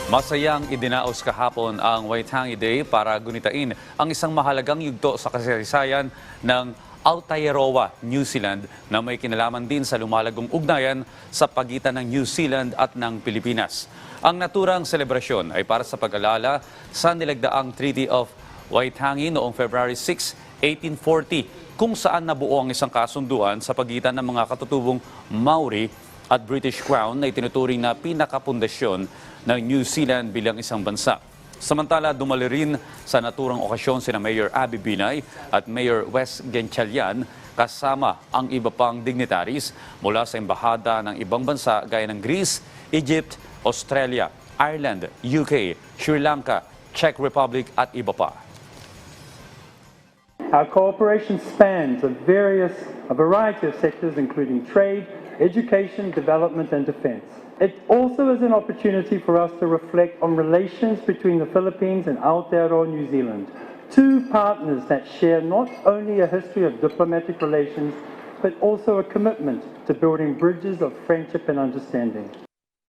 Masayang idinaos kahapon ang Waitangi Day para gunitain ang isang mahalagang yugto sa kasaysayan ng Aotearoa, New Zealand na may kinalaman din sa lumalagong ugnayan sa pagitan ng New Zealand at ng Pilipinas. Ang naturang selebrasyon ay para sa pag-alala sa nilagdaang Treaty of Waitangi noong February 6, 1840 kung saan nabuo ang isang kasunduan sa pagitan ng mga katutubong Maori at British Crown na itinuturing na pinakapundasyon ng New Zealand bilang isang bansa. Samantala, dumali rin sa naturang okasyon sina Mayor Abby Binay at Mayor Wes Genchalian kasama ang iba pang dignitaries mula sa embahada ng ibang bansa gaya ng Greece, Egypt, Australia, Ireland, UK, Sri Lanka, Czech Republic at iba pa. Our cooperation spans a variety of sectors including trade, education, development and defence. It also is an opportunity for us to reflect on relations between the Philippines and Aotearoa, New Zealand, two partners that share not only a history of diplomatic relations, but also a commitment to building bridges of friendship and understanding.